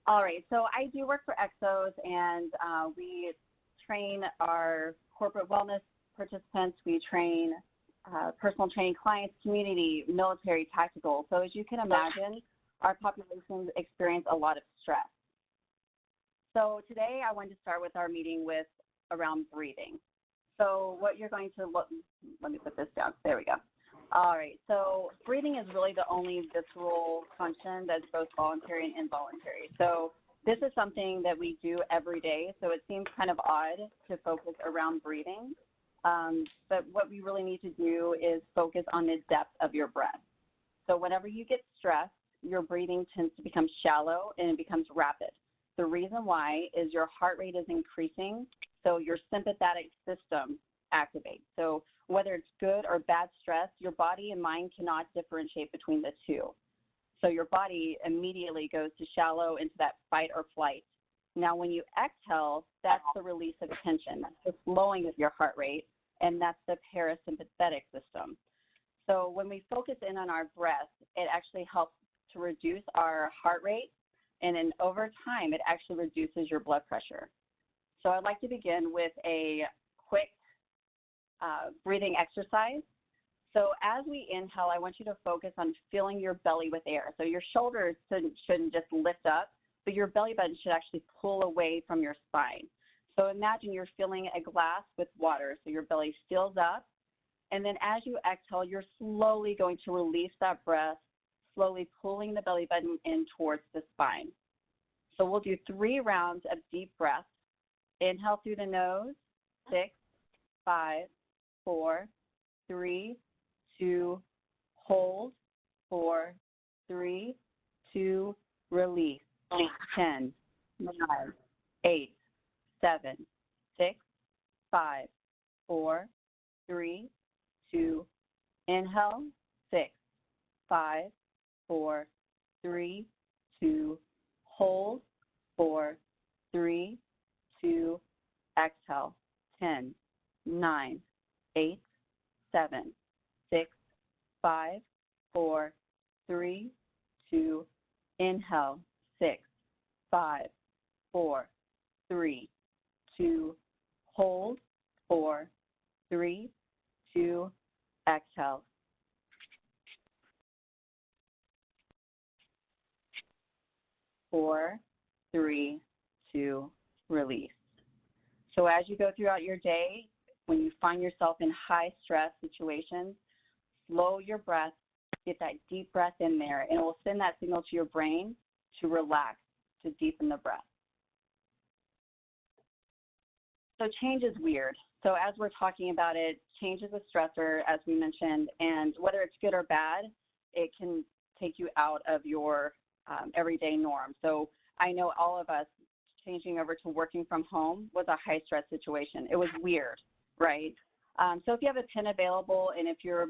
All right, so I do work for Exos, and we train our corporate wellness participants. We train personal training clients, community, military, tactical. So as you can imagine, our populations experience a lot of stress. So today I wanted to start with our meeting with around breathing. So what you're going to look, let me put this down. There we go. All right, so breathing is really the only visceral function that's both voluntary and involuntary. So this is something that we do every day, so it seems kind of odd to focus around breathing. But what we really need to do is focus on the depth of your breath. So whenever you get stressed, your breathing tends to become shallow and it becomes rapid. The reason why is your heart rate is increasing, so your sympathetic system activates. So whether it's good or bad stress, your body and mind cannot differentiate between the two. So your body immediately goes to shallow into that fight or flight. Now, when you exhale, that's the release of tension. That's the slowing of your heart rate, and that's the parasympathetic system. So when we focus in on our breath, it actually helps to reduce our heart rate, and then over time, it actually reduces your blood pressure. So I'd like to begin with a quick breathing exercise. So as we inhale, I want you to focus on filling your belly with air. So your shoulders shouldn't just lift up, but your belly button should actually pull away from your spine. So imagine you're filling a glass with water, so your belly fills up, and then as you exhale, you're slowly going to release that breath, slowly pulling the belly button in towards the spine. So we'll do 3 rounds of deep breaths. Inhale through the nose, 6, 5, 4, 3, 2, hold, 4, 3, 2, release, 10, 9, 8, 7, 6, 5, 4, 3, 2, inhale, 6, 5, 4, 3, 2, hold, 4, 3, 2, exhale, 10, 9, 8, 7, 6, 5, 4, 3, 2, inhale, 6, 5, 4, 3, 2, hold, 4, 3, 2, exhale. 4, 3, 2, release. So as you go throughout your day, when you find yourself in high stress situations, slow your breath, get that deep breath in there, and it will send that signal to your brain to relax, to deepen the breath. So change is weird. So as we're talking about it, change is a stressor, as we mentioned, and whether it's good or bad, it can take you out of your everyday norm. So I know all of us changing over to working from home was a high stress situation. It was weird, right? So if you have a pen available and if you're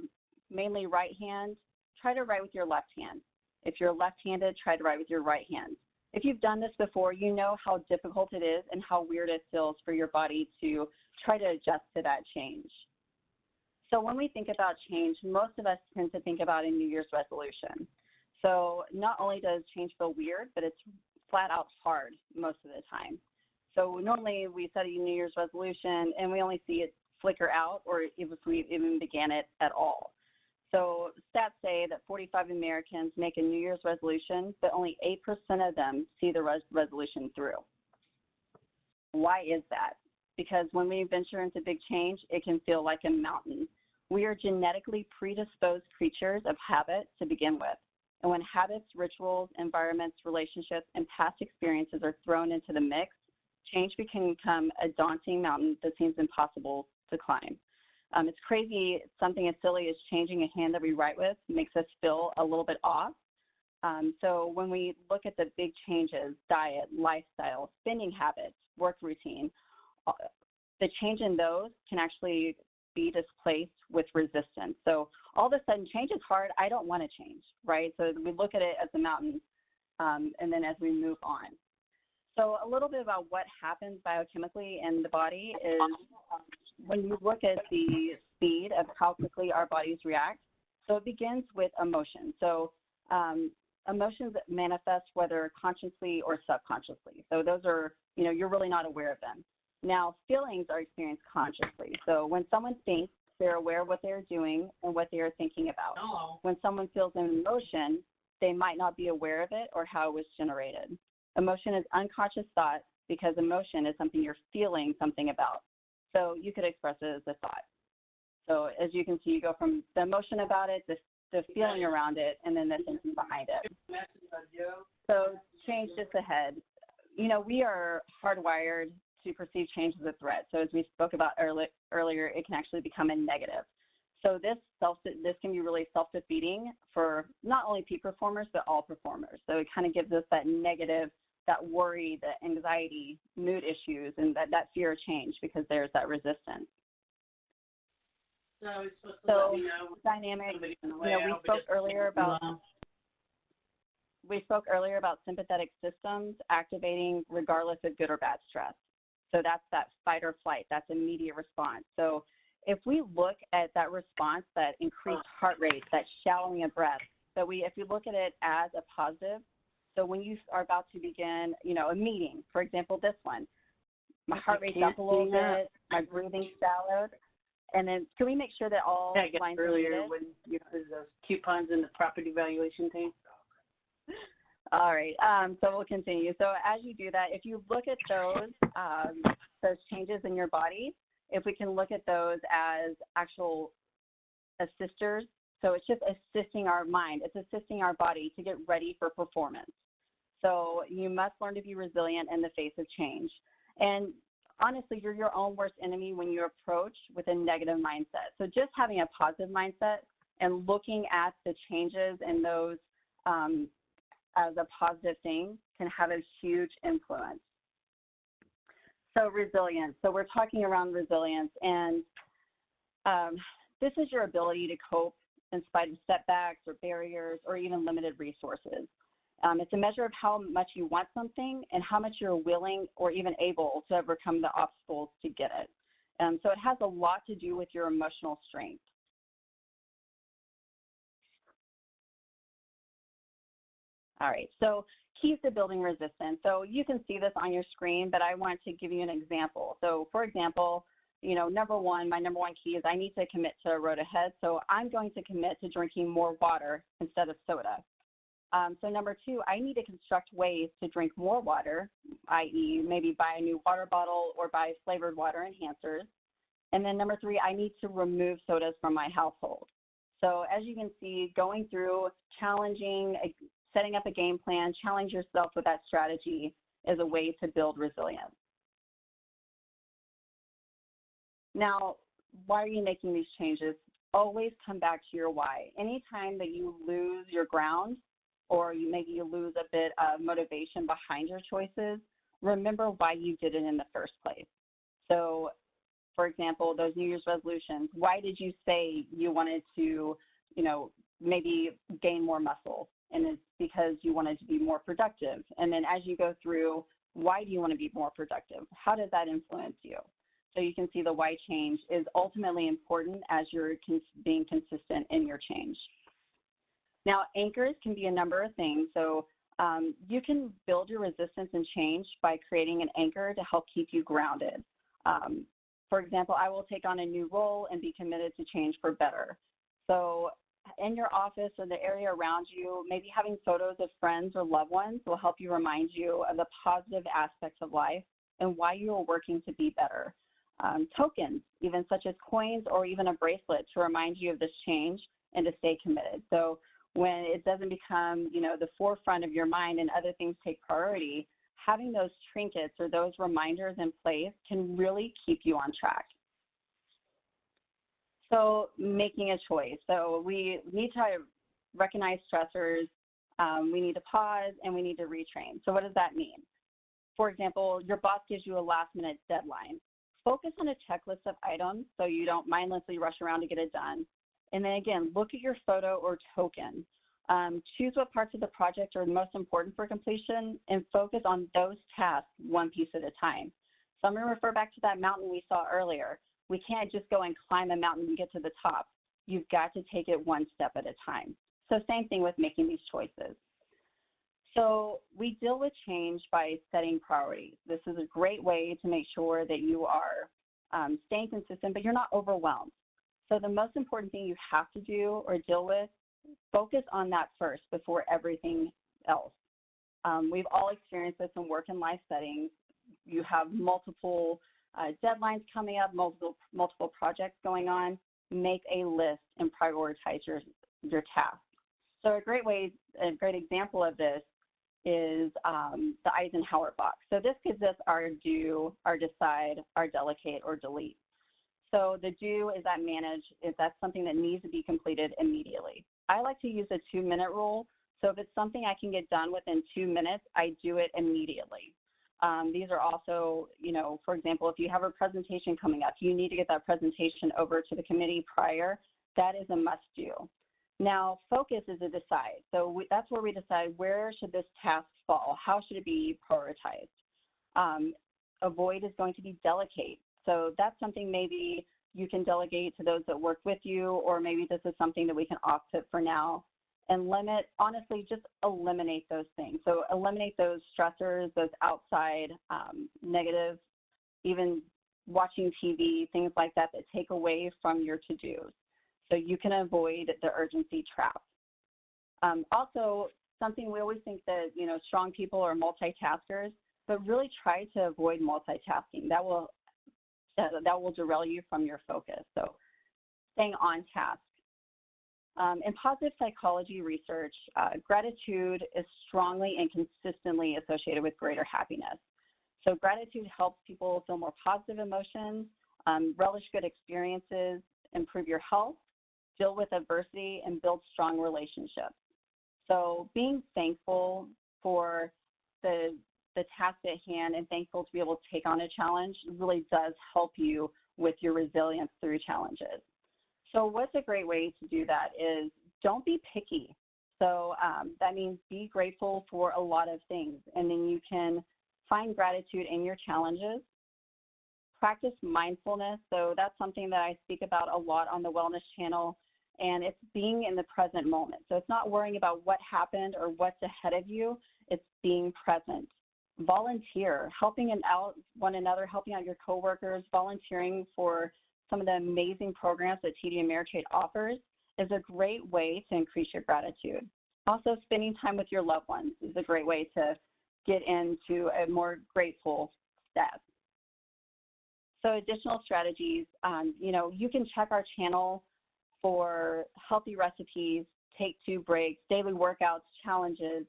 mainly right hand, try to write with your left hand. If you're left-handed, try to write with your right hand. If you've done this before, you know how difficult it is and how weird it feels for your body to try to adjust to that change. So when we think about change, most of us tend to think about a New Year's resolution. So not only does change feel weird, but it's flat out hard most of the time. So normally we set a New Year's resolution and we only see it flicker out, or if we even began it at all. So stats say that 45 Americans make a New Year's resolution, but only 8% of them see the resolution through. Why is that? Because when we venture into big change, it can feel like a mountain. We are genetically predisposed creatures of habit to begin with. And when habits, rituals, environments, relationships, and past experiences are thrown into the mix, change can become a daunting mountain that seems impossible to climb. It's crazy. Something as silly as changing a hand that we write with makes us feel a little bit off. So when we look at the big changes, diet, lifestyle, spending habits, work routine, the change in those can actually be displaced with resistance. So all of a sudden, change is hard. I don't want to change, right? So we look at it as a mountain, and then as we move on. So a little bit about what happens biochemically in the body is when you look at the speed of how quickly our bodies react, so it begins with emotion. So emotions manifest whether consciously or subconsciously. So those are, you're really not aware of them. Now, feelings are experienced consciously. So when someone thinks, they're aware of what they're doing and what they are thinking about. When someone feels an emotion, they might not be aware of it or how it was generated. Emotion is unconscious thought because emotion is something you're feeling something about. So you could express it as a thought. So as you can see, you go from the emotion about it, the feeling around it, and then the thinking behind it. So change just ahead. We are hardwired to perceive change as a threat. So as we spoke about earlier, it can actually become a negative. So this can be really self-defeating for not only peak performers, but all performers. So it kind of gives us that negative, that worry, the anxiety, mood issues, and that fear of change because there's that resistance. So it's supposed to so let me know dynamic, we spoke earlier about sympathetic systems activating regardless of good or bad stress. So that's that fight or flight, that's immediate response. So if we look at that response, that increased heart rate, that shallowing of breath, if we look at it as a positive, so when you are about to begin, a meeting, for example, this one, my heart rate's up a little bit, my breathing shallowed, and then can we make sure that all lines are muted? Earlier when you put those coupons in the property valuation thing. All right, so we'll continue. So as you do that, if you look at those changes in your body, if we can look at those as actual assisters, so it's just assisting our mind, it's assisting our body to get ready for performance. So you must learn to be resilient in the face of change. And honestly, you're your own worst enemy when you approach with a negative mindset. So just having a positive mindset and looking at the changes in those as a positive thing can have a huge influence. So resilience. So we're talking around resilience, and this is your ability to cope in spite of setbacks or barriers or even limited resources. It's a measure of how much you want something and how much you're willing or even able to overcome the obstacles to get it. So it has a lot to do with your emotional strength. All right, so keys to building resistance. So you can see this on your screen, but I want to give you an example. So for example, my number one key is I need to commit to a road ahead. So I'm going to commit to drinking more water instead of soda. So number two, I need to construct ways to drink more water, i.e. maybe buy a new water bottle or buy flavored water enhancers. And then number three, I need to remove sodas from my household. So as you can see, going through challenging, setting up a game plan, challenge yourself with that strategy is a way to build resilience. Now, why are you making these changes? Always come back to your why. Anytime that you lose your ground or maybe you lose a bit of motivation behind your choices, remember why you did it in the first place. So, for example, those New Year's resolutions, why did you say you wanted to, maybe gain more muscle? And it's because you wanted to be more productive. And then as you go through, why do you want to be more productive? How does that influence you? So you can see the why change is ultimately important as you're being consistent in your change. Now, anchors can be a number of things. So you can build your resistance and change by creating an anchor to help keep you grounded. For example, I will take on a new role and be committed to change for better. So in your office or the area around you, maybe having photos of friends or loved ones will help you remind you of the positive aspects of life and why you are working to be better. Tokens, even such as coins or even a bracelet to remind you of this change and to stay committed. So when it doesn't become, the forefront of your mind and other things take priority, having those trinkets or those reminders in place can really keep you on track. So making a choice. So we need to recognize stressors, we need to pause, and we need to retrain. So what does that mean? For example, your boss gives you a last-minute deadline. Focus on a checklist of items so you don't mindlessly rush around to get it done. And then again, look at your photo or token. Choose what parts of the project are most important for completion and focus on those tasks one piece at a time. So I'm going to refer back to that mountain we saw earlier. We can't just go and climb a mountain and get to the top. You've got to take it one step at a time. So same thing with making these choices. So we deal with change by setting priorities. This is a great way to make sure that you are staying consistent, but you're not overwhelmed. So the most important thing you have to do or deal with, focus on that first before everything else. We've all experienced this in work and life settings. You have multiple deadlines coming up, multiple projects going on. Make a list and prioritize your tasks. So a great example of this is the Eisenhower Box. So this gives us our do, our decide, our delegate, or delete. So the do is that manage, that's something that needs to be completed immediately. I like to use a 2-minute rule. So if it's something I can get done within 2 minutes, I do it immediately. These are also, for example, if you have a presentation coming up, you need to get that presentation over to the committee prior. That is a must do. Now, focus is a decide. So that's where we decide where should this task fall? How should it be prioritized? Avoid is going to be delegate. So that's something maybe you can delegate to those that work with you, or maybe this is something that we can offset for now. And limit, honestly, just eliminate those things. So eliminate those stressors, those outside negatives, even watching TV, things like that that take away from your to-dos. So you can avoid the urgency trap. Also, something we always think that, strong people are multitaskers, but really try to avoid multitasking. That will derail you from your focus. So staying on task. In positive psychology research, gratitude is strongly and consistently associated with greater happiness. So gratitude helps people feel more positive emotions, relish good experiences, improve your health, deal with adversity, and build strong relationships. So being thankful for the task at hand and thankful to be able to take on a challenge really does help you with your resilience through challenges. So what's a great way to do that is don't be picky. So that means be grateful for a lot of things, and then you can find gratitude in your challenges. Practice mindfulness. So that's something that I speak about a lot on the Wellness Channel, and it's being in the present moment. So it's not worrying about what happened or what's ahead of you. It's being present. Volunteer, helping out one another, helping out your coworkers, volunteering for some of the amazing programs that TD Ameritrade offers is a great way to increase your gratitude. Also, spending time with your loved ones is a great way to get into a more grateful step. So additional strategies, you can check our channel for healthy recipes, take 2 breaks, daily workouts, challenges.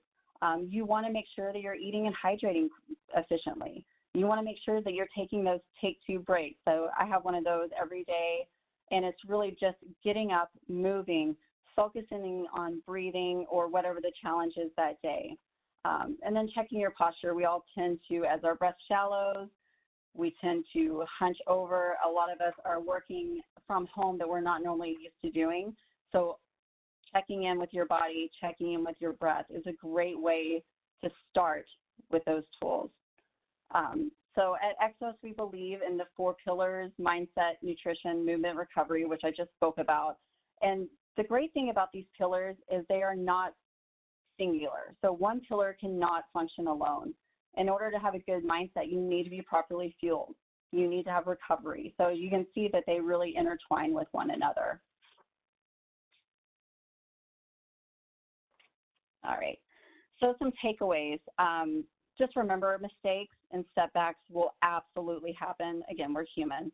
You want to make sure that you're eating and hydrating efficiently. You want to make sure that you're taking those take 2 breaks. So I have one of those every day, and it's really just getting up, moving, focusing on breathing or whatever the challenge is that day. And then checking your posture. We all tend to, as our breath shallows, we tend to hunch over. A lot of us are working from home that we're not normally used to doing. So checking in with your body, checking in with your breath is a great way to start with those tools. So at Exos, we believe in the 4 pillars: mindset, nutrition, movement, recovery, which I just spoke about. And the great thing about these pillars is they are not singular. So one pillar cannot function alone. In order to have a good mindset, you need to be properly fueled. You need to have recovery. So you can see that they really intertwine with one another. All right. So some takeaways. Just remember, mistakes and setbacks will absolutely happen. Again, we're human.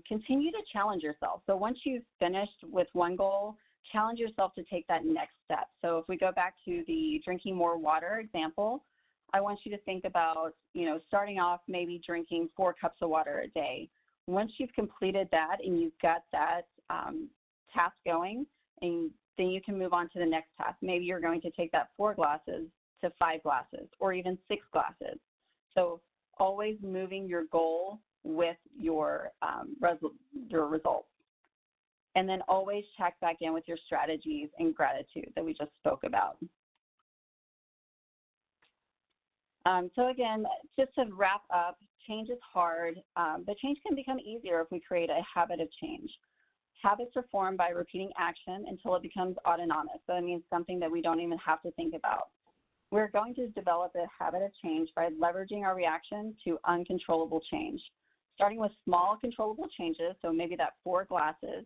Continue to challenge yourself. So once you've finished with one goal, challenge yourself to take that next step. So if we go back to the drinking more water example, I want you to think about, starting off maybe drinking 4 cups of water a day. Once you've completed that and you've got that task going, and then you can move on to the next task. Maybe you're going to take that 4 glasses to 5 glasses or even 6 glasses. So always moving your goal with your results. And then always check back in with your strategies and gratitude that we just spoke about. So again, just to wrap up, change is hard, but change can become easier if we create a habit of change. Habits are formed by repeating action until it becomes autonomous. So it means something that we don't even have to think about. We're going to develop a habit of change by leveraging our reaction to uncontrollable change. Starting with small controllable changes, so maybe that 4 glasses,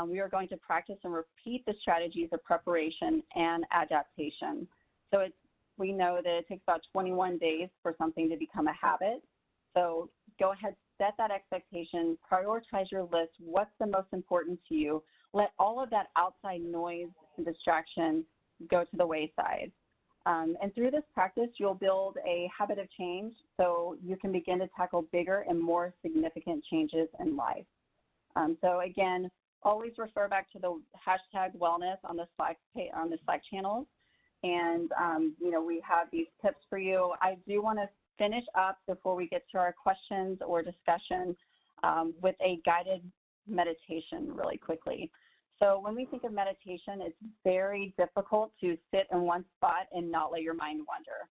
we are going to practice and repeat the strategies of preparation and adaptation. So we know that it takes about 21 days for something to become a habit. So go ahead, set that expectation, prioritize your list, what's the most important to you. Let all of that outside noise and distraction go to the wayside. And through this practice, you'll build a habit of change so you can begin to tackle bigger and more significant changes in life. So again, always refer back to the hashtag wellness on the Slack channels. And, you know, we have these tips for you. I do want to finish up before we get to our questions or discussion with a guided meditation really quickly. So when we think of meditation, it's very difficult to sit in one spot and not let your mind wander.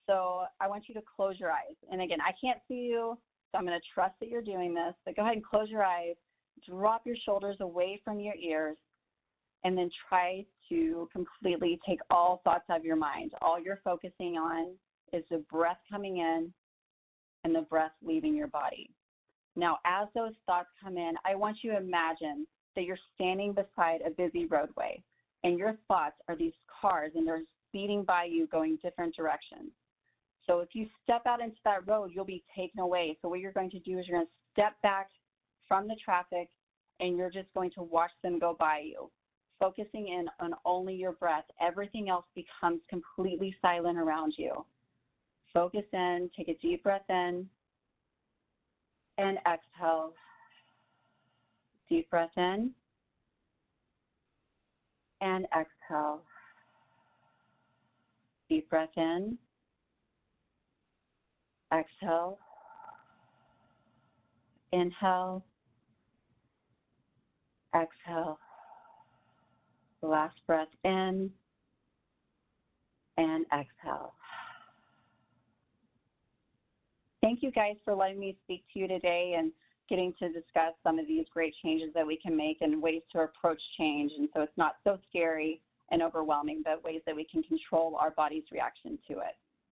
So I want you to close your eyes. And again, I can't see you, so I'm going to trust that you're doing this. But go ahead and close your eyes, drop your shoulders away from your ears, and then try to completely take all thoughts out of your mind. All you're focusing on is the breath coming in and the breath leaving your body. Now, as those thoughts come in, I want you to imagine that you're standing beside a busy roadway, and your thoughts are these cars, and they're speeding by you going different directions. So if you step out into that road, you'll be taken away. So what you're going to do is you're going to step back from the traffic, and you're just going to watch them go by you, focusing in on only your breath. Everything else becomes completely silent around you. Focus in, take a deep breath in, and exhale. Deep breath in and exhale. Deep breath in, exhale, inhale, exhale. Last breath in and exhale. Thank you guys for letting me speak to you today and getting to discuss some of these great changes that we can make and ways to approach change. And so it's not so scary and overwhelming, but ways that we can control our body's reaction to it.